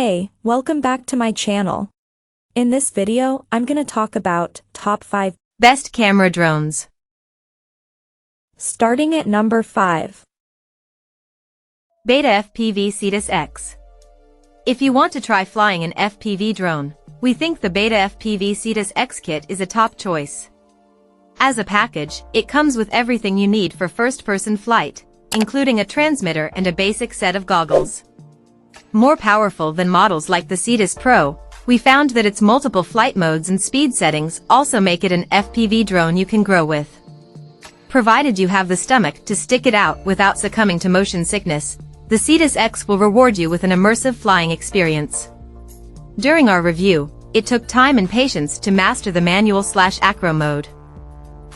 Hey, welcome back to my channel. In this video, I'm gonna talk about top 5 best camera drones. Starting at number 5. BetaFPV Cetus X. If you want to try flying an FPV drone, we think the BetaFPV Cetus X kit is a top choice. As a package, it comes with everything you need for first-person flight, including a transmitter and a basic set of goggles. More powerful than models like the Cetus Pro, we found that its multiple flight modes and speed settings also make it an FPV drone you can grow with. Provided you have the stomach to stick it out without succumbing to motion sickness, the Cetus X will reward you with an immersive flying experience. During our review, it took time and patience to master the manual/acro mode.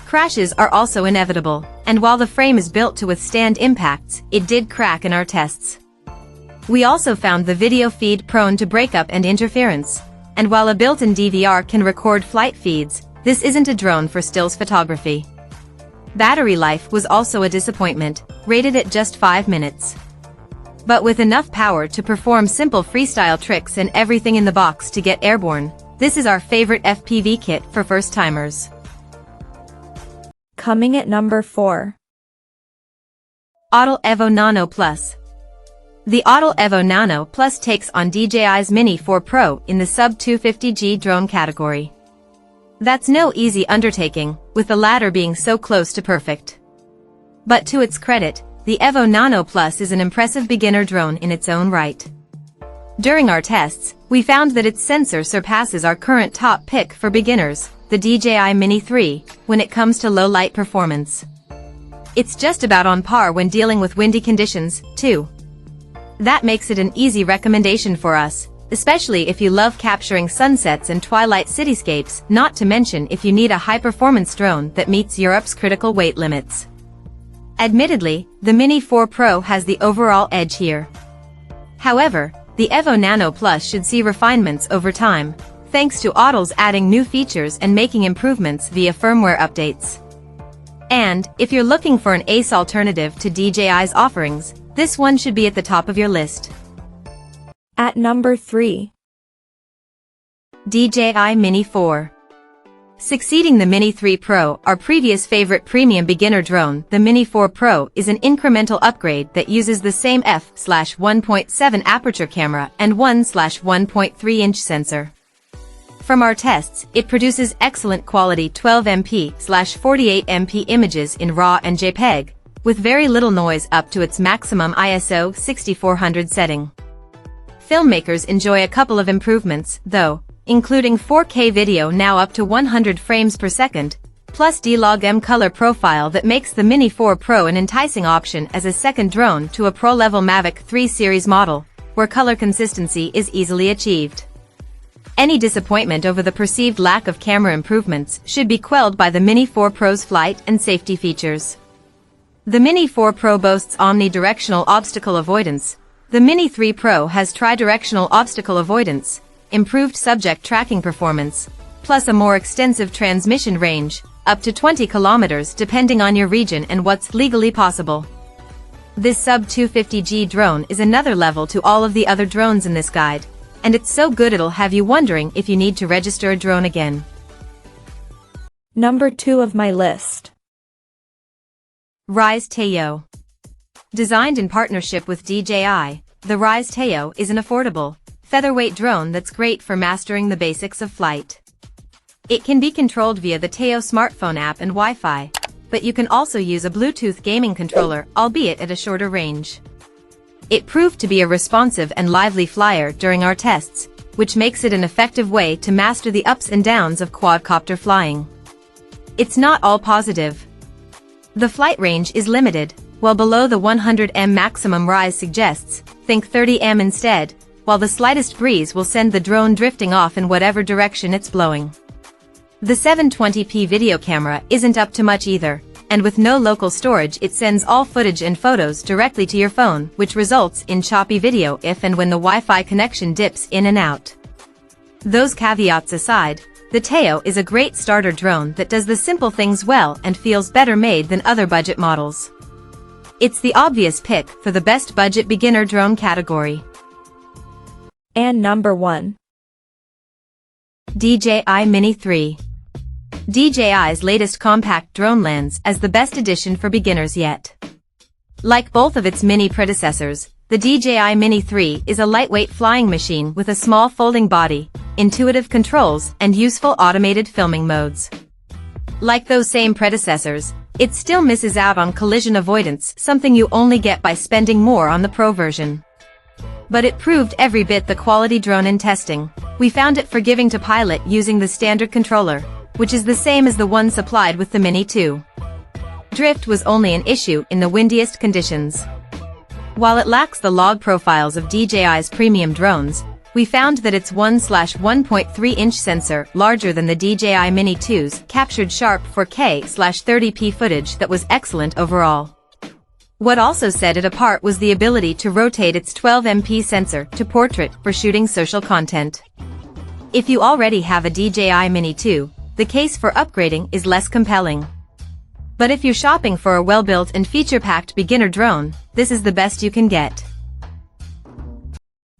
Crashes are also inevitable, and while the frame is built to withstand impacts, it did crack in our tests. We also found the video feed prone to breakup and interference, and while a built-in DVR can record flight feeds, this isn't a drone for stills photography. Battery life was also a disappointment, rated at just 5 minutes. But with enough power to perform simple freestyle tricks and everything in the box to get airborne, this is our favorite FPV kit for first-timers. Coming at number 4. Autel Evo Nano Plus. The Autel Evo Nano Plus takes on DJI's Mini 4 Pro in the sub-250G drone category. That's no easy undertaking, with the latter being so close to perfect. But to its credit, the Evo Nano Plus is an impressive beginner drone in its own right. During our tests, we found that its sensor surpasses our current top pick for beginners, the DJI Mini 3, when it comes to low light performance. It's just about on par when dealing with windy conditions, too. That makes it an easy recommendation for us, especially if you love capturing sunsets and twilight cityscapes, not to mention if you need a high-performance drone that meets Europe's critical weight limits. Admittedly, the Mini 4 Pro has the overall edge here. However, the Evo Nano Plus should see refinements over time, thanks to Autel's adding new features and making improvements via firmware updates. And, if you're looking for an ace alternative to DJI's offerings, this one should be at the top of your list. At number 3. DJI Mini 4. Succeeding the Mini 3 Pro, our previous favorite premium beginner drone, the Mini 4 Pro is an incremental upgrade that uses the same f/1.7 aperture camera and 1/1.3-inch sensor. From our tests, it produces excellent quality 12MP/48MP images in RAW and JPEG, with very little noise up to its maximum ISO 6400 setting. Filmmakers enjoy a couple of improvements, though, including 4K video now up to 100 frames per second, plus D-Log-M color profile that makes the Mini 4 Pro an enticing option as a second drone to a pro-level Mavic 3 series model, where color consistency is easily achieved. Any disappointment over the perceived lack of camera improvements should be quelled by the Mini 4 Pro's flight and safety features. The Mini 4 Pro boasts omnidirectional obstacle avoidance. The Mini 3 Pro has tridirectional obstacle avoidance, improved subject tracking performance, plus a more extensive transmission range, up to 20 kilometers depending on your region and what's legally possible. This sub-250G drone is another level to all of the other drones in this guide, and it's so good it'll have you wondering if you need to register a drone again. Number 2 of my list. Ryze Tello. Designed in partnership with DJI, the Ryze Tello is an affordable, featherweight drone that's great for mastering the basics of flight. It can be controlled via the Tello smartphone app and Wi-Fi, but you can also use a Bluetooth gaming controller, albeit at a shorter range. It proved to be a responsive and lively flyer during our tests, which makes it an effective way to master the ups and downs of quadcopter flying. It's not all positive. The flight range is limited, while below the 100m maximum Ryze suggests, think 30m instead, while the slightest breeze will send the drone drifting off in whatever direction it's blowing. The 720p video camera isn't up to much either, and with no local storage it sends all footage and photos directly to your phone, which results in choppy video if and when the Wi-Fi connection dips in and out. Those caveats aside, the Tello is a great starter drone that does the simple things well and feels better made than other budget models. It's the obvious pick for the best budget beginner drone category. And number 1. DJI Mini 3. DJI's latest compact drone lands as the best addition for beginners yet. Like both of its mini predecessors, the DJI Mini 3 is a lightweight flying machine with a small folding body, intuitive controls, and useful automated filming modes. Like those same predecessors, it still misses out on collision avoidance, something you only get by spending more on the Pro version. But it proved every bit the quality drone in testing. We found it forgiving to pilot using the standard controller, which is the same as the one supplied with the Mini 2. Drift was only an issue in the windiest conditions. While it lacks the log profiles of DJI's premium drones, we found that its 1/1.3-inch sensor, larger than the DJI Mini 2's, captured sharp 4K/30p footage that was excellent overall. What also set it apart was the ability to rotate its 12MP sensor to portrait for shooting social content. If you already have a DJI Mini 2, the case for upgrading is less compelling. But if you're shopping for a well-built and feature-packed beginner drone, this is the best you can get.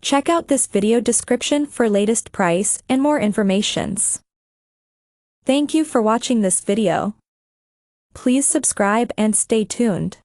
Check out this video description for latest price and more informations. Thank you for watching this video. Please subscribe and stay tuned.